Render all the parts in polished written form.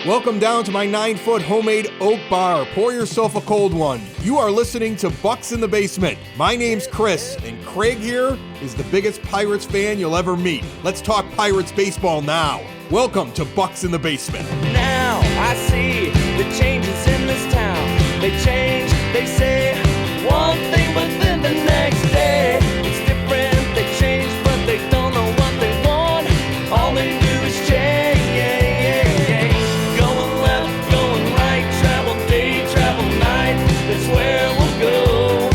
Welcome down to my 9-foot homemade oak bar. Pour yourself a cold one. You are listening to Bucks in the Basement. My name's Chris, and Craig here is the biggest Pirates fan you'll ever meet. Let's talk Pirates baseball now. Welcome to Bucks in the Basement. Now I see the changes in this town. They change, they say one thing, but then the next day it's different. They change, but they don't know what they want. All they do is change. Going left, going right, travel day, travel night. That's where we'll go.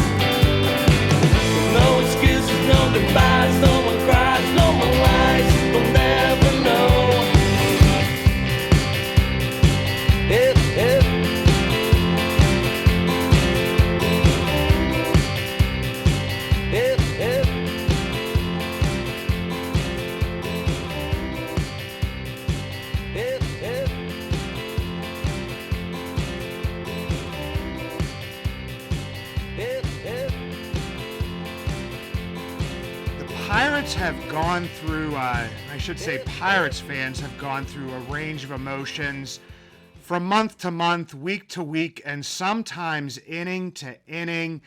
No excuses, no goodbyes, no one cries, no more lies. We'll never know. Pirates have gone through, Pirates fans have gone through a range of emotions from month to month, week to week, and sometimes inning to inning,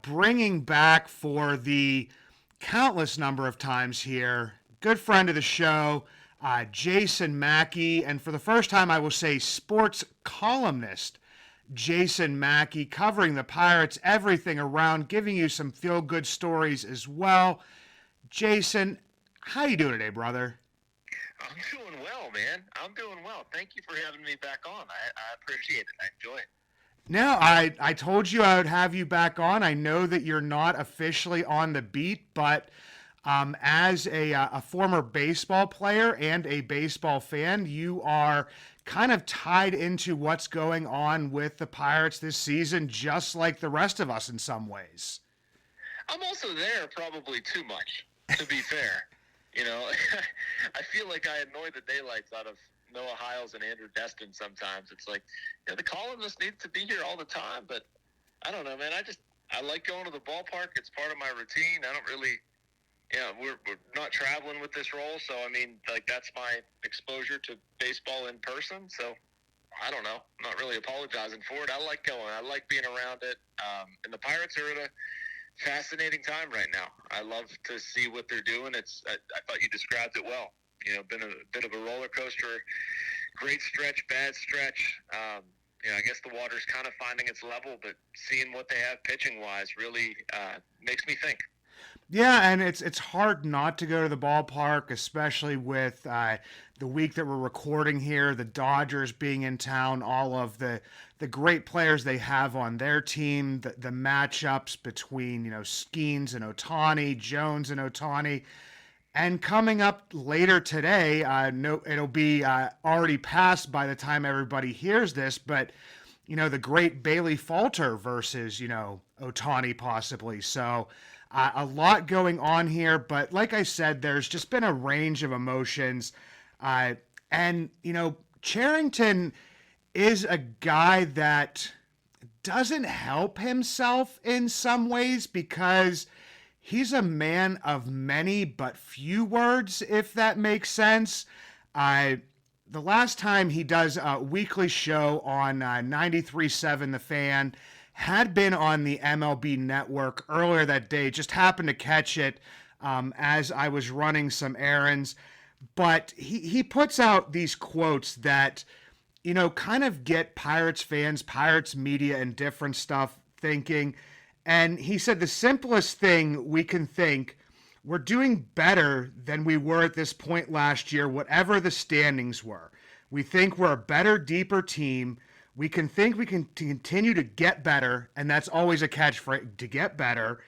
bringing back for the countless number of times here, good friend of the show, Jason Mackey, and for the first time I will say sports columnist, Jason Mackey, covering the Pirates, everything around, giving you some feel-good stories as well. Jason, how you doing today, brother? I'm doing well, man. I'm doing well. Thank you for having me back on. I appreciate it. I enjoy it. No, I told you I would have you back on. I know that you're not officially on the beat, but as a former baseball player and a baseball fan, you are kind of tied into what's going on with the Pirates this season, just like the rest of us in some ways. I'm also there probably too much, to be fair. You know, I feel like I annoy the daylights out of Noah Hiles and Andrew Destin sometimes. It's like, you know, the columnist needs to be here all the time, but I don't know, man. I like going to the ballpark. It's part of my routine. I don't really, we're not traveling with this role, so, I mean, like, that's my exposure to baseball in person, so I don't know. I'm not really apologizing for it. I like going. I like being around it, and the Pirates are at a fascinating time right now. I love to see what they're doing. I thought you described it well. You know, been a bit of a roller coaster, great stretch, bad stretch. I guess the water's kind of finding its level, but seeing what they have pitching wise really makes me think. Yeah, and it's hard not to go to the ballpark, especially with the week that we're recording here, the Dodgers being in town, all of the great players they have on their team, the matchups between, Skeens and Ohtani, Jones and Ohtani. And coming up later today, it'll be already passed by the time everybody hears this, but, the great Bailey Falter versus, Ohtani possibly. So a lot going on here, but like I said, there's just been a range of emotions. And Cherington is a guy that doesn't help himself in some ways because he's a man of many but few words, if that makes sense. The last time he does a weekly show on 93.7 The Fan had been on the MLB Network earlier that day. Just happened to catch it as I was running some errands. But he puts out these quotes that, kind of get Pirates fans, Pirates media, and different stuff thinking. And he said the simplest thing we can think, we're doing better than we were at this point last year, whatever the standings were. We think we're a better, deeper team. We can think we can continue to get better, and that's always a catchphrase, to get better,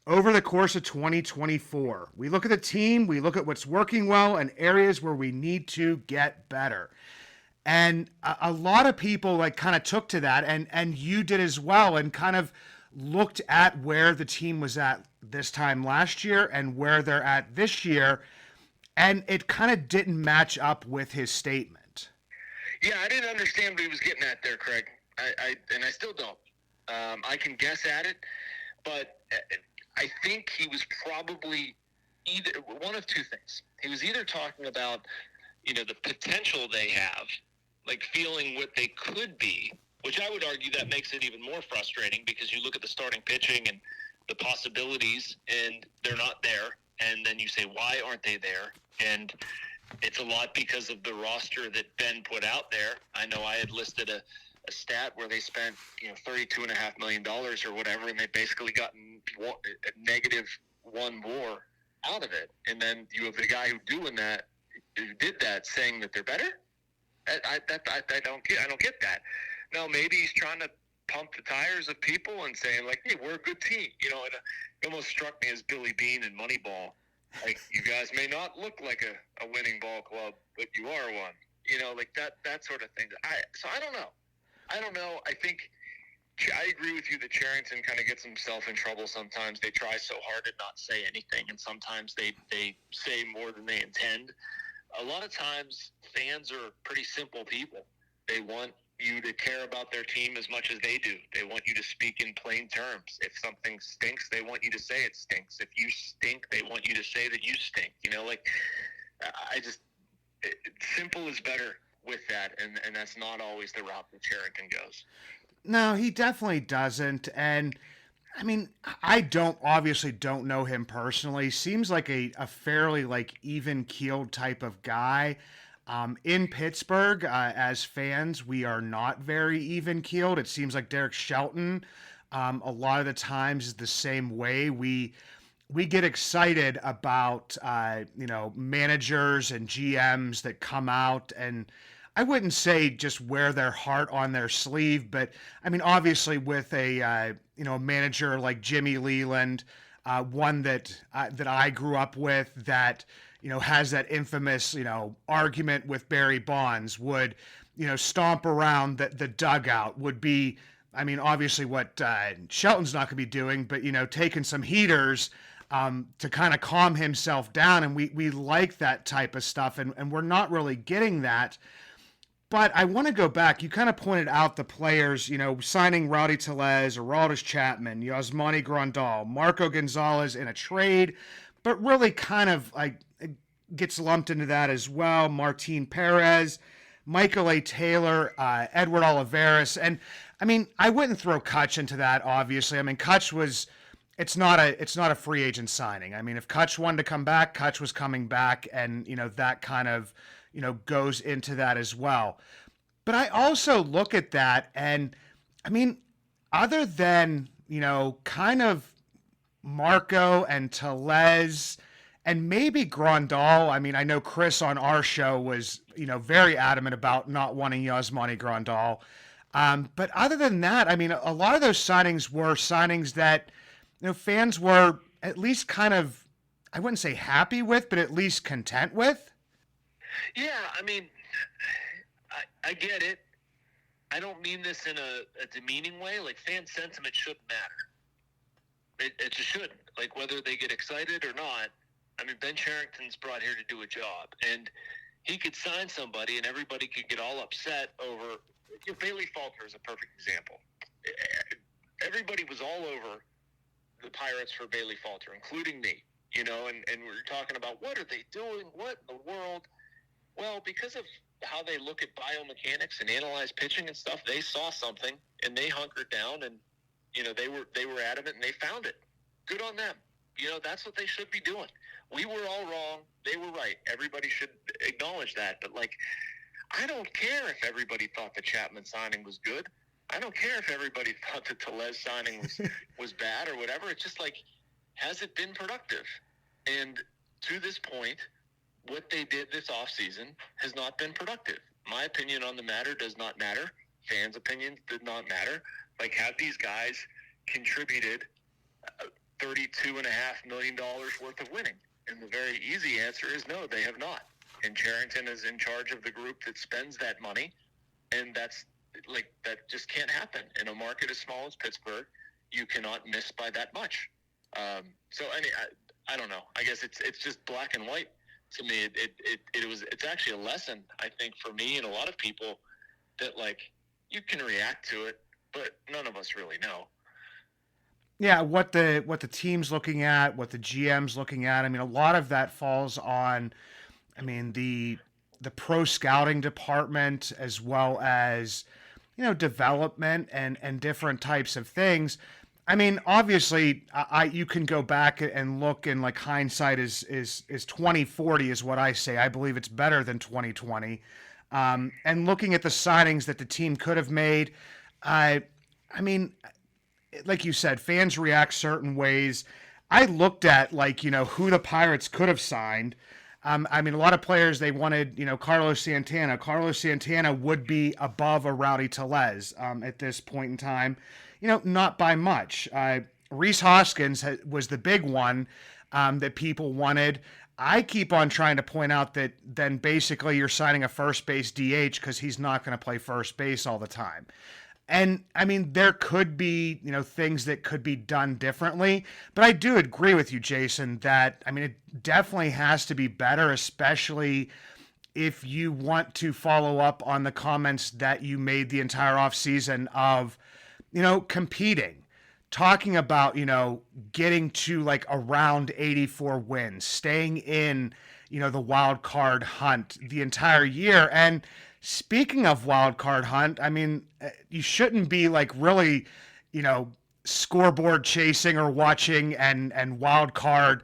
over the course of 2024. We look at the team, we look at what's working well and areas where we need to get better. And a lot of people kind of took to that, and you did as well, and kind of looked at where the team was at this time last year and where they're at this year, and it kind of didn't match up with his statement. Yeah, I didn't understand what he was getting at there, Craig. I still don't. I can guess at it, but I think he was probably either one of two things. He was either talking about, the potential they have, like feeling what they could be, which I would argue that makes it even more frustrating because you look at the starting pitching and the possibilities and they're not there. And then you say, why aren't they there? And it's a lot because of the roster that Ben put out there. I know I had listed a stat where they spent, $32.5 million or whatever, and they basically gotten a -1 WAR out of it. And then you have the guy who did that saying that they're better. I don't get that. Now maybe he's trying to pump the tires of people and saying like, hey, we're a good team. It almost struck me as Billy Bean in Moneyball. Like, you guys may not look like a winning ball club, but you are one. Like that sort of thing. So I don't know. I think I agree with you that Cherington kind of gets himself in trouble sometimes. They try so hard to not say anything, and sometimes they say more than they intend. A lot of times, fans are pretty simple people. They want you to care about their team as much as they do. They want you to speak in plain terms. If something stinks, they want you to say it stinks. If you stink, they want you to say that you stink. Simple is better with that, and that's not always the route that Cherington goes. No, he definitely doesn't. And I mean, I obviously don't know him personally. Seems like a fairly even-keeled type of guy. In Pittsburgh, as fans, we are not very even-keeled. It seems like Derek Shelton, a lot of the times, is the same way. We get excited about managers and GMs that come out, and I wouldn't say just wear their heart on their sleeve, but I mean, obviously with a manager like Jimmy Leland, one that I grew up with, that has that infamous argument with Barry Bonds, would stomp around the dugout, would be, I mean, obviously what Shelton's not going to be doing, but taking some heaters to kind of calm himself down, and we like that type of stuff, and we're not really getting that. But I want to go back. You kind of pointed out the players, signing Rowdy Tellez, Aroldis Chapman, Yasmani Grandal, Marco Gonzalez in a trade, but really kind of gets lumped into that as well. Martin Perez, Michael A. Taylor, Edward Olivares. And I mean, I wouldn't throw Kutch into that, obviously. I mean, Kutch was, it's not a free agent signing. I mean, if Kutch wanted to come back, Kutch was coming back, and that kind of goes into that as well. But I also look at that, and I mean, other than kind of Marco and Tellez and maybe Grandal, I mean, I know Chris on our show was very adamant about not wanting Yasmani Grandal. But other than that, I mean, a lot of those signings were signings that fans were at least kind of, I wouldn't say happy with, but at least content with. Yeah, I mean, I get it. I don't mean this in a demeaning way. Like, fan sentiment shouldn't matter. It just shouldn't. Like, whether they get excited or not, I mean, Ben Cherington's brought here to do a job. And he could sign somebody and everybody could get all upset over. Bailey Falter is a perfect example. Everybody was all over the Pirates for Bailey Falter, including me. And we're talking about, what are they doing? What in the world? Well, because of how they look at biomechanics and analyze pitching and stuff, they saw something and they hunkered down, and they were adamant and they found it. Good on them. That's what they should be doing. We were all wrong. They were right. Everybody should acknowledge that. But I don't care if everybody thought the Chapman signing was good. I don't care if everybody thought the Tellez signing was bad or whatever. It's just has it been productive? And to this point, what they did this offseason has not been productive. My opinion on the matter does not matter. Fans' opinions did not matter. Have these guys contributed $32.5 million worth of winning? And the very easy answer is no, they have not. And Cherington is in charge of the group that spends that money, and that just can't happen. In a market as small as Pittsburgh, you cannot miss by that much. I don't know. I guess it's just black and white. To me, it's actually a lesson, I think, for me and a lot of people, that you can react to it, but none of us really know. Yeah, what the team's looking at, what the GM's looking at. I mean, a lot of that falls on, I mean, the the pro scouting department, as well as, development and different types of things. I mean, obviously, you can go back and look, and like hindsight is 2040 is what I say. I believe it's better than 2020. And looking at the signings that the team could have made, I mean, like you said, fans react certain ways. I looked at who the Pirates could have signed. I mean, a lot of players, they wanted, Carlos Santana. Carlos Santana would be above a Rowdy Tellez at this point in time. Not by much. Rhys Hoskins was the big one that people wanted. I keep on trying to point out that then basically you're signing a first base DH because he's not going to play first base all the time. And I mean, there could be, things that could be done differently, but I do agree with you, Jason, that, I mean, it definitely has to be better, especially if you want to follow up on the comments that you made the entire offseason of, competing, talking about, getting to like around 84 wins, staying in, the wild card hunt the entire year. And speaking of wild card hunt, I mean, you shouldn't be like really, scoreboard chasing or watching and wild card,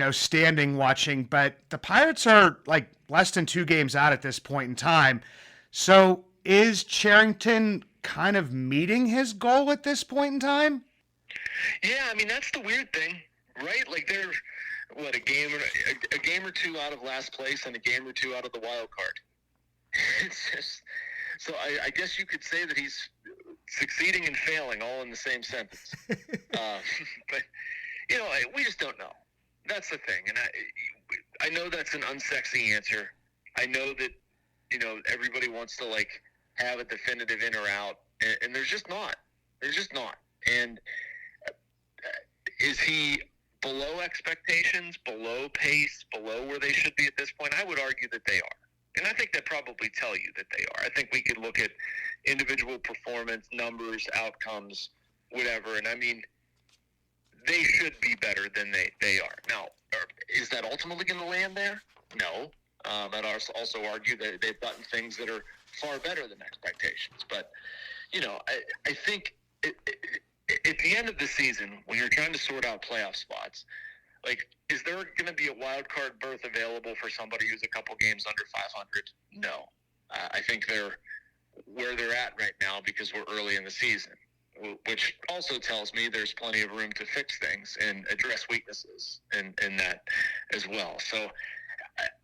standing watching. But the Pirates are like less than 2 games out at this point in time. So is Cherington kind of meeting his goal at this point in time? Yeah, I mean, that's the weird thing, right? Like they're, a game or two out of last place and a game or two out of the wild card. It's just, so I guess you could say that he's succeeding and failing all in the same sentence. But, we just don't know. That's the thing. And I know that's an unsexy answer. I know that, everybody wants to like have a definitive in or out, and there's just not. There's just not. And is he below expectations, below pace, below where they should be at this point? I would argue that they are. And I think that probably tell you that they are. I think we could look at individual performance, numbers, outcomes, whatever. And I mean, they should be better than they are. Now, is that ultimately going to land there? No. I'd also argue that they've gotten things that are far better than expectations. But, I think at the end of the season, when you're trying to sort out playoff spots, like, is there going to be a wild card berth available for somebody who's a couple games under 500? No. I think they're where they're at right now because we're early in the season, which also tells me there's plenty of room to fix things and address weaknesses in that as well. So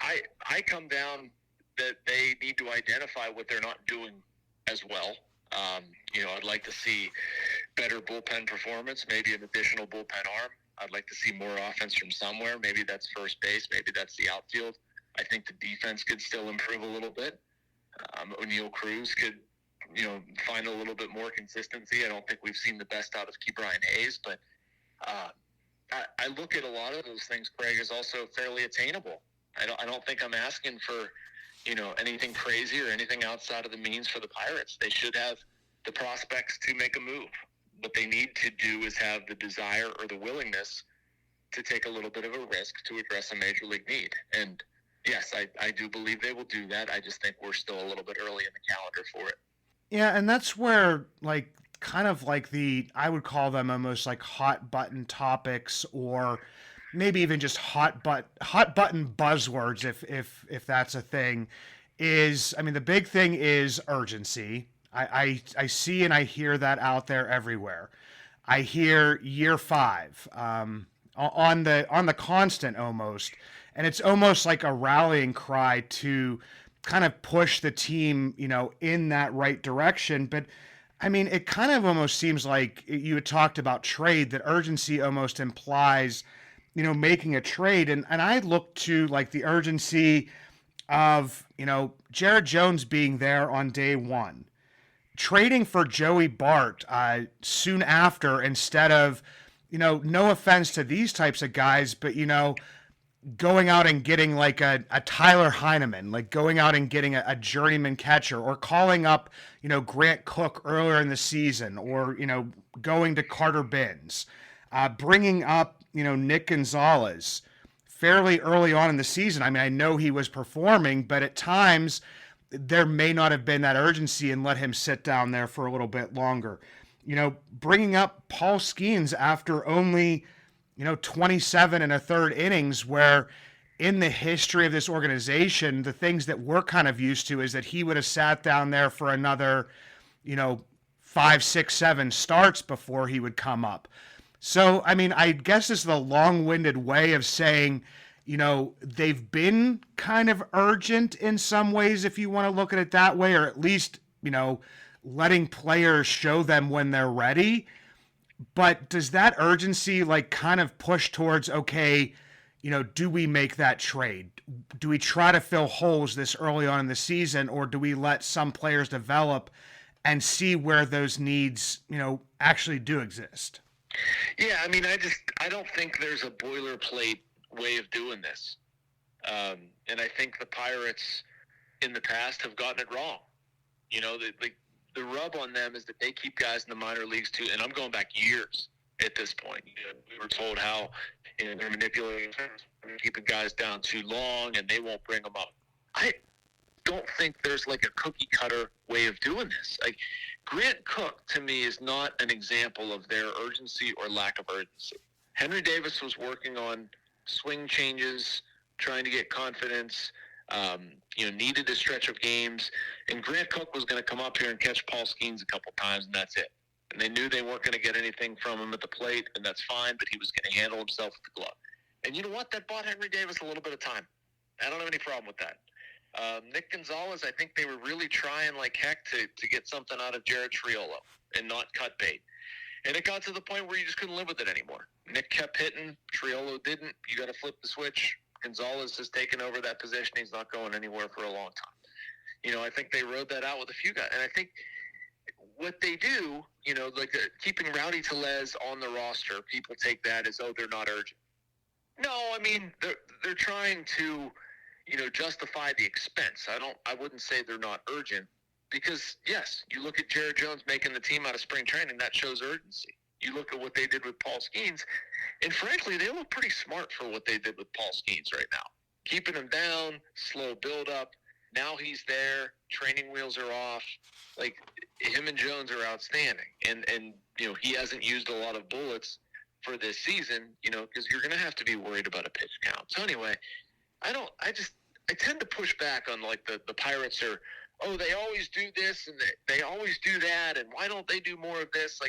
I come down that they need to identify what they're not doing as well. I'd like to see better bullpen performance, maybe an additional bullpen arm. I'd like to see more offense from somewhere. Maybe that's first base. Maybe that's the outfield. I think the defense could still improve a little bit. O'Neal Cruz could, find a little bit more consistency. I don't think we've seen the best out of Key Brian Hayes, but I look at a lot of those things, Craig, as also fairly attainable. I don't think I'm asking for, anything crazy or anything outside of the means for the Pirates. They should have the prospects to make a move. What they need to do is have the desire or the willingness to take a little bit of a risk to address a major league need. And yes, I do believe they will do that. I just think we're still a little bit early in the calendar for it. Yeah, and that's where, kind of like I would call them almost like hot button topics, or maybe even just hot button buzzwords, if that's a thing, is, I mean, the big thing is urgency. I see and I hear that out there everywhere. I hear year 5 on the constant almost, and it's almost like a rallying cry to kind of push the team, in that right direction. But I mean, it kind of almost seems like you had talked about trade, that urgency almost implies, making a trade. And I look to like the urgency of, Jared Jones being there on day 1. Trading for Joey Bart soon after, instead of, no offense to these types of guys, but, going out and getting like a Tyler Heineman, like going out and getting a journeyman catcher, or calling up, Grant Cook earlier in the season, or, going to Carter Binns, bringing up, Nick Gonzalez, fairly early on in the season. I mean, I know he was performing, but at times there may not have been that urgency and let him sit down there for a little bit longer. Bringing up Paul Skeens after only, 27 and a third innings, where in the history of this organization, the things that we're kind of used to is that he would have sat down there for another, 5, 6, 7 starts before he would come up. So, I mean, I guess this is a long-winded way of saying, they've been kind of urgent in some ways, if you want to look at it that way, or at least, letting players show them when they're ready. But does that urgency kind of push towards, okay, do we make that trade? Do we try to fill holes this early on in the season, or do we let some players develop and see where those needs, actually do exist? Yeah, I mean, I don't think there's a boilerplate way of doing this. And I think the Pirates in the past have gotten it wrong. The rub on them is that they keep guys in the minor leagues too, and I'm going back years at this point. We were told how they're manipulating, keeping guys down too long, and they won't bring them up. I don't think there's a cookie cutter way of doing this. Grant Cook, to me, is not an example of their urgency or lack of urgency. Henry Davis was working on swing changes, trying to get confidence, needed a stretch of games, and Grant Cook was going to come up here and catch Paul Skeens a couple times, and that's it. And they knew they weren't going to get anything from him at the plate, and that's fine, but he was going to handle himself with the glove. And you know what? That bought Henry Davis a little bit of time. I don't have any problem with that. Nick Gonzalez, I think they were really trying like heck to get something out of Jared Triolo and not cut bait. And it got to the point where you just couldn't live with it anymore. Nick kept hitting, Triolo didn't. You got to flip the switch. Gonzalez has taken over that position. He's not going anywhere for a long time. I think they rode that out with a few guys. And I think what they do, keeping Rowdy Tellez on the roster, people take that as, oh, they're not urgent. No, I mean, they're trying to, justify the expense. I wouldn't say they're not urgent because, yes, you look at Jared Jones making the team out of spring training, that shows urgency. You look at what they did with Paul Skeens, and frankly, they look pretty smart for what they did with Paul Skeens right now. Keeping him down, slow build-up. Now he's there. Training wheels are off. Him and Jones are outstanding. And he hasn't used a lot of bullets for this season, because you're going to have to be worried about a pitch count. So anyway, I tend to push back on the Pirates are, oh, they always do this and they always do that, and why don't they do more of this?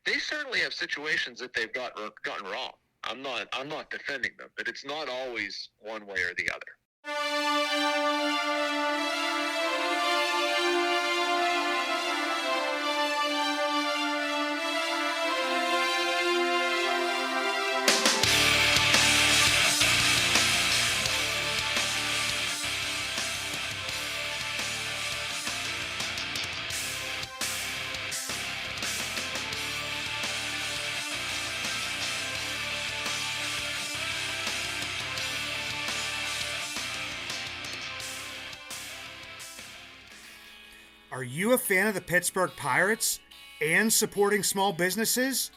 They certainly have situations that they've gotten wrong. I'm not defending them, but it's not always one way or the other. Are you a fan of the Pittsburgh Pirates and supporting small businesses?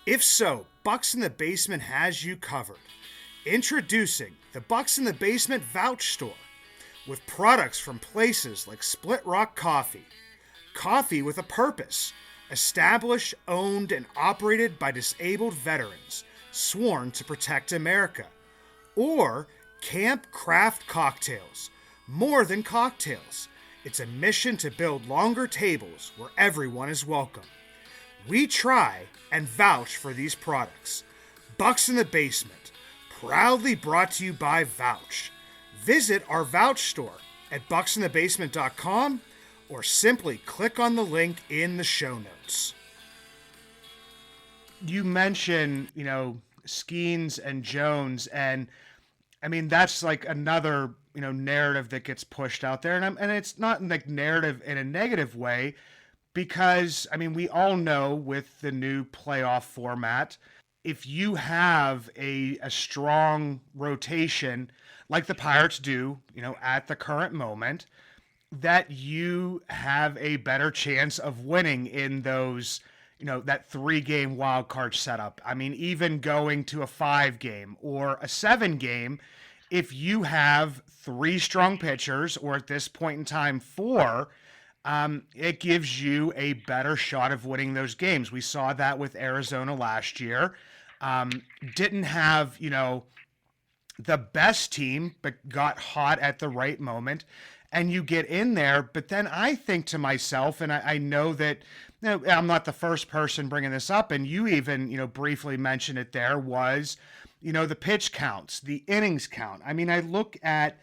If so, Bucks in the Basement has you covered. Introducing the Bucks in the Basement Vouch Store with products from places like Split Rock Coffee, coffee with a purpose, established, owned, and operated by disabled veterans, sworn to protect America, or Camp Craft Cocktails, more than cocktails. It's a mission to build longer tables where everyone is welcome. We try and vouch for these products. Bucks in the Basement, proudly brought to you by Vouch. Visit our Vouch store at bucksinthebasement.com or simply click on the link in the show notes. You mentioned, Skeens and Jones, and I mean, that's another narrative that gets pushed out there, and it's not narrative in a negative way, because I mean, we all know with the new playoff format, if you have a strong rotation like the Pirates do, at the current moment, that you have a better chance of winning in those that 3-game wild card setup. I mean, even going to a 5-game or a 7-game, if you have 3 strong pitchers, or at this point in time 4, it gives you a better shot of winning those games. We saw that with Arizona last year. Didn't have, the best team, but got hot at the right moment, and you get in there. But then I think to myself, and I know that I'm not the first person bringing this up, and you even, briefly mentioned it there, was, the pitch counts, the innings count. I mean, I look at,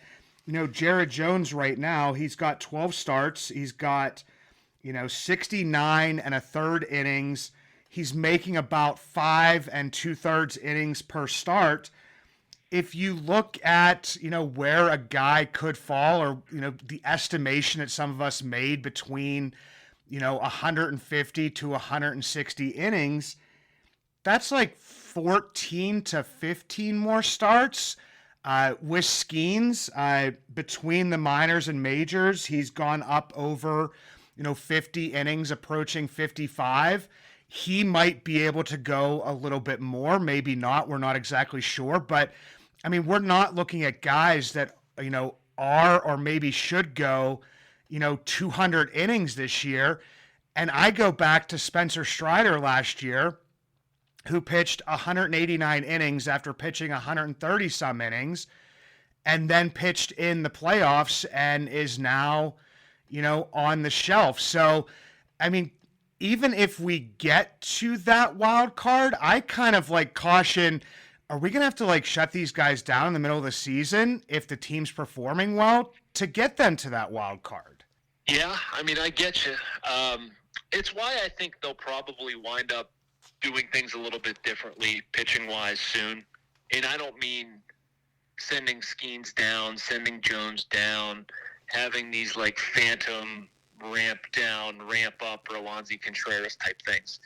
Jared Jones right now, he's got 12 starts. He's got, 69 1/3 innings. He's making about 5 2/3 innings per start. If you look at, where a guy could fall, or, the estimation that some of us made between, 150 to 160 innings, that's like 14 to 15 more starts. With Skeens, between the minors and majors, he's gone up over, 50 innings, approaching 55. He might be able to go a little bit more, maybe not. We're not exactly sure, but I mean, we're not looking at guys that, are or maybe should go, 200 innings this year. And I go back to Spencer Strider last year, who pitched 189 innings after pitching 130 some innings, and then pitched in the playoffs and is now, on the shelf. So, I mean, even if we get to that wild card, I kind of caution, are we going to have to shut these guys down in the middle of the season if the team's performing well to get them to that wild card? Yeah, I mean, I get you. It's why I think they'll probably wind up doing things a little bit differently pitching-wise soon. And I don't mean sending Skeens down, sending Jones down, having these phantom ramp down, ramp up, Roansy Contreras type things.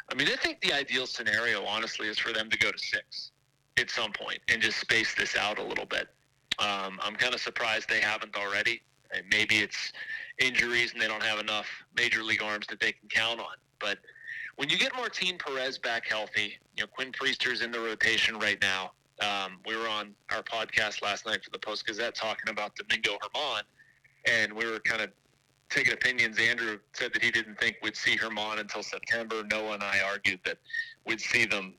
I mean, I think the ideal scenario, honestly, is for them to go to 6 at some point and just space this out a little bit. I'm kind of surprised they haven't already. And maybe it's injuries and they don't have enough major league arms that they can count on. But when you get Martin Perez back healthy, Quinn Priester's in the rotation right now. We were on our podcast last night for the Post Gazette talking about Domingo Germán, and we were kind of taking opinions. Andrew said that he didn't think we'd see Germán until September. Noah and I argued that we'd see him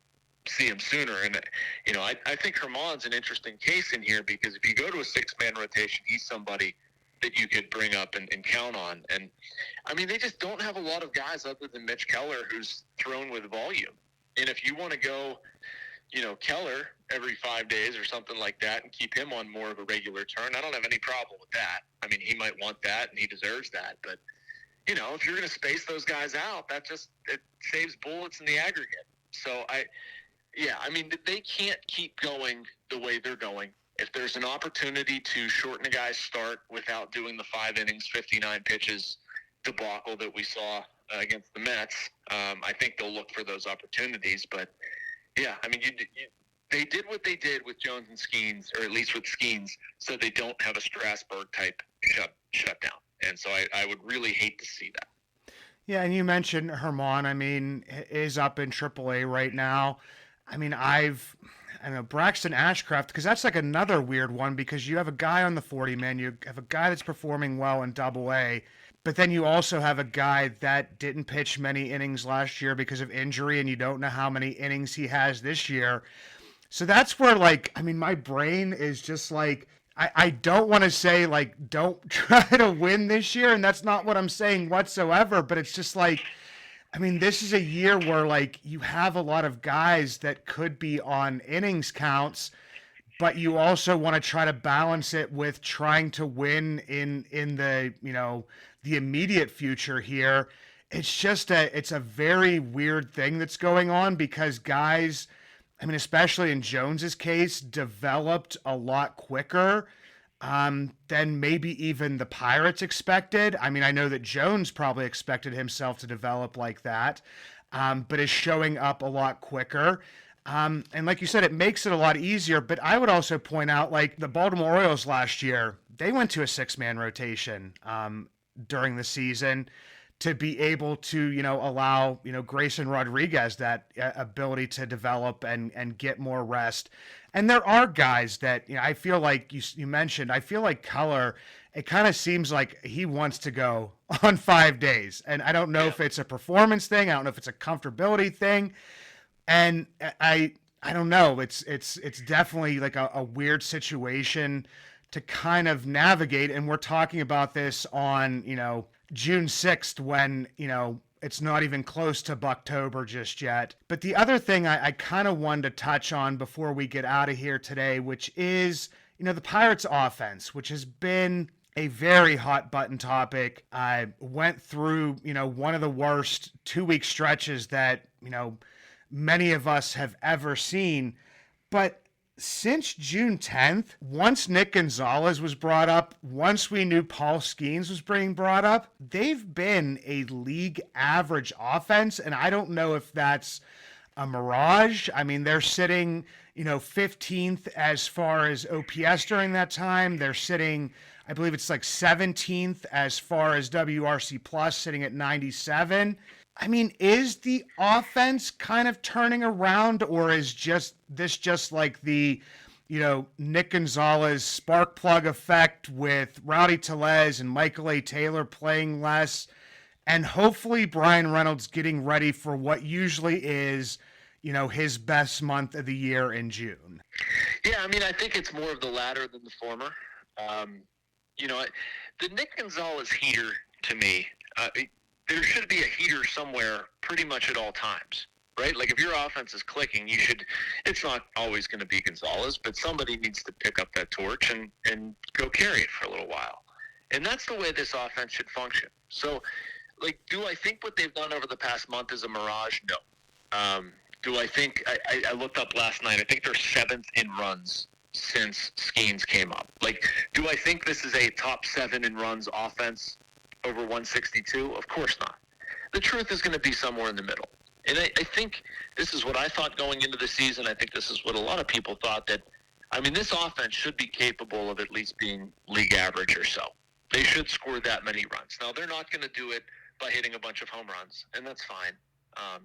sooner. And, I think Germán's an interesting case in here, because if you go to a 6-man rotation, he's somebody that you could bring up and count on. And, I mean, they just don't have a lot of guys other than Mitch Keller who's thrown with volume. And if you want to go, Keller every 5 days or something like that and keep him on more of a regular turn, I don't have any problem with that. I mean, he might want that and he deserves that. But, if you're going to space those guys out, it saves bullets in the aggregate. So, they can't keep going the way they're going. If there's an opportunity to shorten a guy's start without doing the 5 innings, 59 pitches debacle that we saw against the Mets, I think they'll look for those opportunities. But, yeah, I mean, they did what they did with Jones and Skeens, or at least with Skeens, so they don't have a Strasburg-type shutdown. And so I would really hate to see that. Yeah, and you mentioned Germán, is up in AAA right now. I don't know, Braxton Ashcraft, because that's another weird one, because you have a guy on the 40-man, you have a guy that's performing well in AA, but then you also have a guy that didn't pitch many innings last year because of injury, and you don't know how many innings he has this year. So that's where, my brain is just I don't want to say, don't try to win this year, and that's not what I'm saying whatsoever, but it's just this is a year where, you have a lot of guys that could be on innings counts, but you also want to try to balance it with trying to win in the, the immediate future here. It's just it's a very weird thing that's going on, because guys, especially in Jones's case, developed a lot quicker than maybe even the Pirates expected. I know that Jones probably expected himself to develop like that, but is showing up a lot quicker. And like you said, it makes it a lot easier. But I would also point out, the Baltimore Orioles last year, they went to a 6-man rotation during the season. to be able to, allow, Grayson Rodriguez that ability to develop and get more rest. And there are guys that, I feel like you mentioned, I feel like Color, it kind of seems like he wants to go on 5 days. And I don't know if it's a performance thing. I don't know if it's a comfortability thing. And I don't know. It's definitely like a weird situation to kind of navigate. And we're talking about this on, June 6th when, it's not even close to Bucktober just yet. But the other thing I kind of wanted to touch on before we get out of here today, which is, the Pirates offense, which has been a very hot button topic. I went through, one of the worst 2-week stretches that, many of us have ever seen. But since June 10th, once Nick Gonzalez was brought up, once we knew Paul Skeens was being brought up, they've been a league average offense. And I don't know if that's a mirage. I mean, they're sitting, 15th as far as OPS during that time. They're sitting, I believe it's like 17th as far as WRC plus, sitting at 97. I mean, is the offense kind of turning around, or is this just like the, Nick Gonzalez spark plug effect with Rowdy Tellez and Michael A. Taylor playing less, and hopefully Brian Reynolds getting ready for what usually is, his best month of the year in June? Yeah, I mean, I think it's more of the latter than the former. The Nick Gonzalez heater, to me, there should be a heater somewhere pretty much at all times, right? Like if your offense is clicking, it's not always going to be Gonzalez, but somebody needs to pick up that torch and go carry it for a little while. And that's the way this offense should function. So, do I think what they've done over the past month is a mirage? No. Do I think, I looked up last night, I think they're 7th in runs since Skeens came up. Do I think this is a top 7 in runs offense over 162? Of course not. The truth is going to be somewhere in the middle. And I think this is what I thought going into the season. I think this is what a lot of people thought, that, this offense should be capable of at least being league average or so. They should score that many runs. Now, they're not going to do it by hitting a bunch of home runs, and that's fine.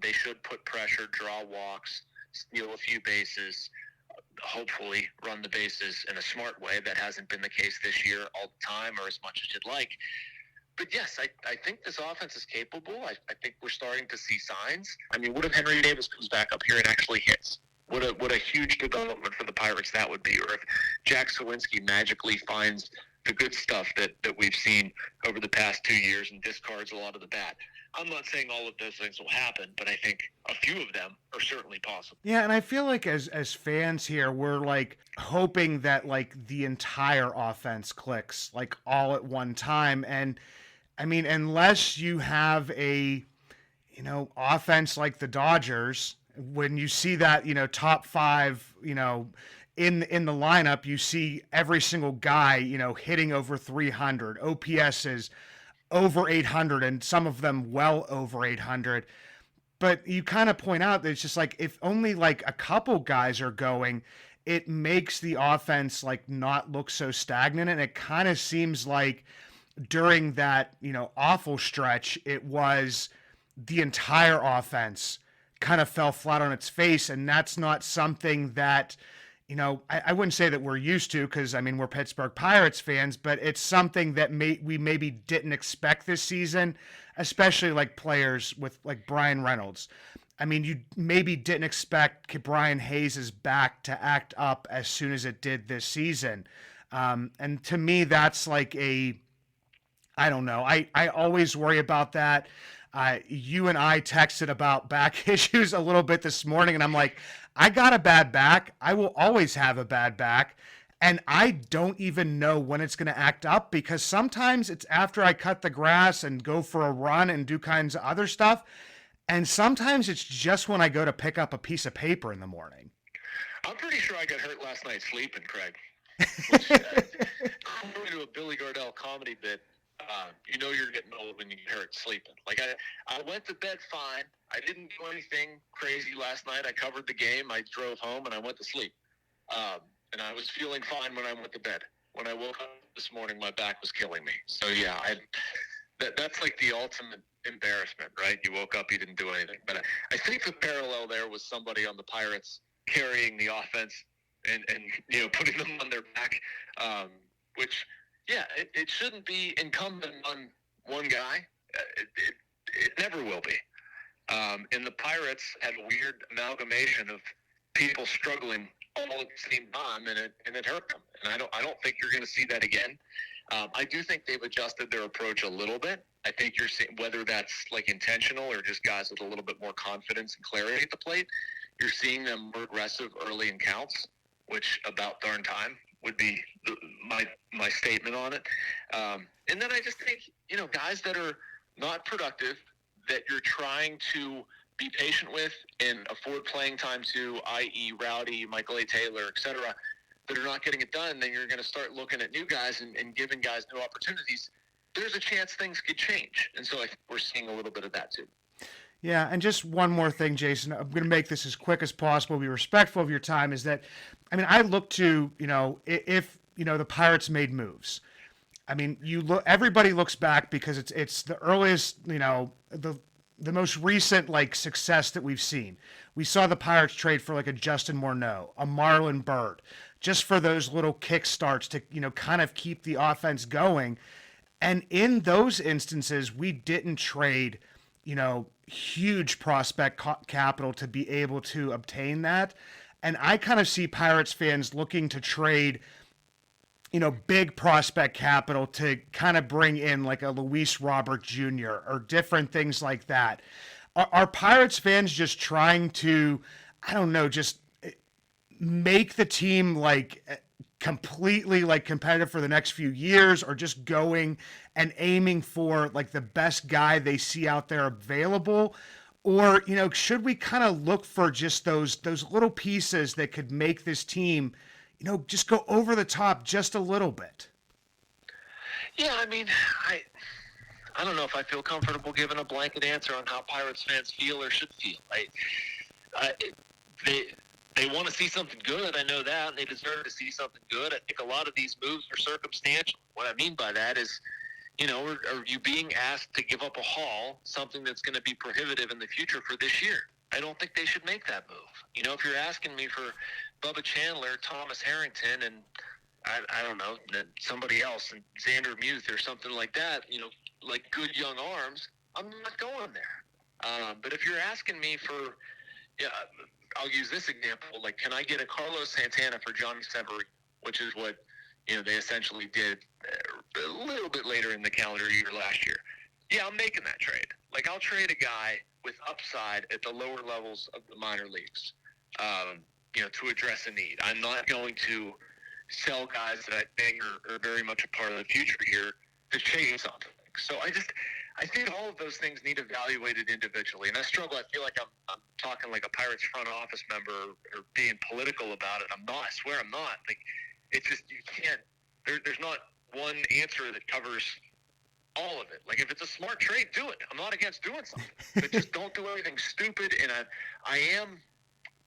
They should put pressure, draw walks, steal a few bases, hopefully run the bases in a smart way. That hasn't been the case this year all the time or as much as you'd like. But yes, I think this offense is capable. I think we're starting to see signs. What if Henry Davis comes back up here and actually hits? What a huge development for the Pirates that would be. Or if Jack Sawinski magically finds the good stuff that we've seen over the past 2 years and discards a lot of the bad. I'm not saying all of those things will happen, but I think a few of them are certainly possible. Yeah, and I feel like as fans here, we're hoping that the entire offense clicks all at one time. And unless you have a, offense like the Dodgers, when you see that, top 5, in the lineup, you see every single guy, hitting over 300, OPS is over 800, and some of them well over 800. But you kind of point out that it's just if only a couple guys are going, it makes the offense not look so stagnant. And it kind of seems like during that, awful stretch, it was the entire offense kind of fell flat on its face. And that's not something that, I wouldn't say that we're used to, because we're Pittsburgh Pirates fans, but it's something that we maybe didn't expect this season, especially players with Brian Reynolds. You maybe didn't expect Brian Hayes' back to act up as soon as it did this season. And to me, that's I don't know. I always worry about that. You and I texted about back issues a little bit this morning, and I'm like, I got a bad back. I will always have a bad back. And I don't even know when it's going to act up, because sometimes it's after I cut the grass and go for a run and do kinds of other stuff. And sometimes it's just when I go to pick up a piece of paper in the morning. I'm pretty sure I got hurt last night sleeping, Craig. Which, according to a Billy Gardell comedy bit, you're getting old when you get hurt sleeping. I went to bed fine. I didn't do anything crazy last night. I covered the game. I drove home and I went to sleep. And I was feeling fine when I went to bed. When I woke up this morning, my back was killing me. So yeah, that's the ultimate embarrassment, right? You woke up, you didn't do anything. But I think the parallel there was somebody on the Pirates carrying the offense and putting them on their back, which, it shouldn't be incumbent on one guy. It never will be. And the Pirates had a weird amalgamation of people struggling all at the same time, and it hurt them. And I don't think you're going to see that again. I do think they've adjusted their approach a little bit. I think you're seeing, whether that's like intentional or just guys with a little bit more confidence and clarity at the plate, you're seeing them more aggressive early in counts, which about darn time would be my statement on it. And then I just think, guys that are not productive, that you're trying to be patient with and afford playing time to, i.e. Rowdy, Michael A. Taylor, et cetera, that are not getting it done, then you're going to start looking at new guys and giving guys new opportunities. There's a chance things could change. And so I think we're seeing a little bit of that too. Yeah, and just one more thing, Jason. I'm going to make this as quick as possible, be respectful of your time, is that, I look to, if, the Pirates made moves. Everybody looks back because it's the earliest, the most recent success that we've seen. We saw the Pirates trade for a Justin Morneau, a Marlon Byrd, just for those little kick starts to, kind of keep the offense going. And in those instances, we didn't trade, huge prospect capital to be able to obtain that. And I kind of see Pirates fans looking to trade, big prospect capital to kind of bring in a Luis Robert Jr. or different things like that. Are Pirates fans just trying to, just make the team completely competitive for the next few years, or just going and aiming for the best guy they see out there available? Or, should we kind of look for just those little pieces that could make this team, just go over the top just a little bit? Yeah, I don't know if I feel comfortable giving a blanket answer on how Pirates fans feel or should feel. They want to see something good. I know that, and they deserve to see something good. I think a lot of these moves are circumstantial. What I mean by that is, are you being asked to give up a haul, something that's going to be prohibitive in the future for this year? I don't think they should make that move. If you're asking me for Bubba Chandler, Thomas Harrington, and I don't know, somebody else, and Xander Muth or something like that, good young arms, I'm not going there. But if you're asking me for, I'll use this example, can I get a Carlos Santana for Johnny Severino, which is what, they essentially did a little bit later in the calendar year last year. Yeah, I'm making that trade. I'll trade a guy with upside at the lower levels of the minor leagues, to address a need. I'm not going to sell guys that I think are very much a part of the future here to chase something. So I think all of those things need evaluated individually. And I struggle. I feel like I'm talking like a Pirates front office member or being political about it. I'm not. I swear I'm not. It's just, you can't, there's not one answer that covers all of it. If it's a smart trade, do it. I'm not against doing something. But just don't do anything stupid. And I am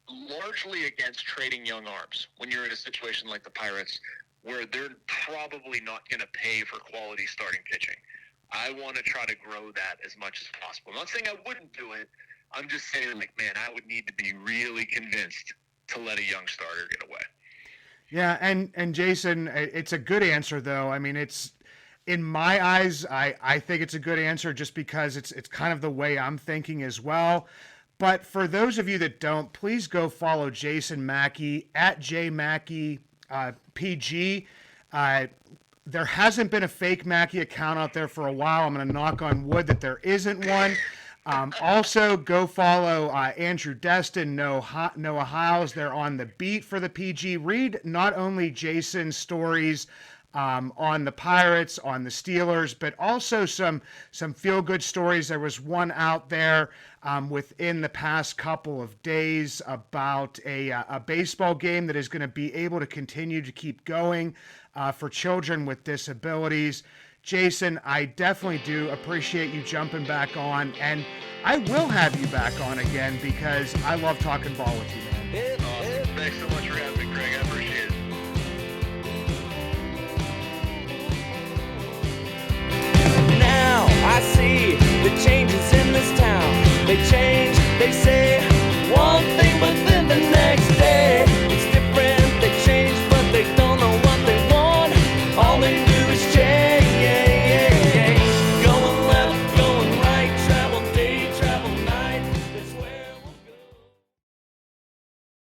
largely against trading young arms when you're in a situation like the Pirates, where they're probably not going to pay for quality starting pitching. I want to try to grow that as much as possible. I'm not saying I wouldn't do it. I'm just saying, I would need to be really convinced to let a young starter get away. Yeah, and Jason, it's a good answer, though. It's, in my eyes, I think it's a good answer just because it's kind of the way I'm thinking as well. But for those of you that don't, please go follow Jason Mackey at JMackey PG. There hasn't been a fake Mackey account out there for a while. I'm going to knock on wood that there isn't one. Also, go follow Andrew Destin, Noah Hiles. They're on the beat for the PG. Read not only Jason's stories on the Pirates, on the Steelers, but also some feel-good stories. There was one out there within the past couple of days about a baseball game that is going to be able to continue to keep going for children with disabilities. Jason, I definitely do appreciate you jumping back on, and I will have you back on again because I love talking ball with you, man. Awesome. Thanks so much for having me, Craig. I appreciate it. Now I see the changes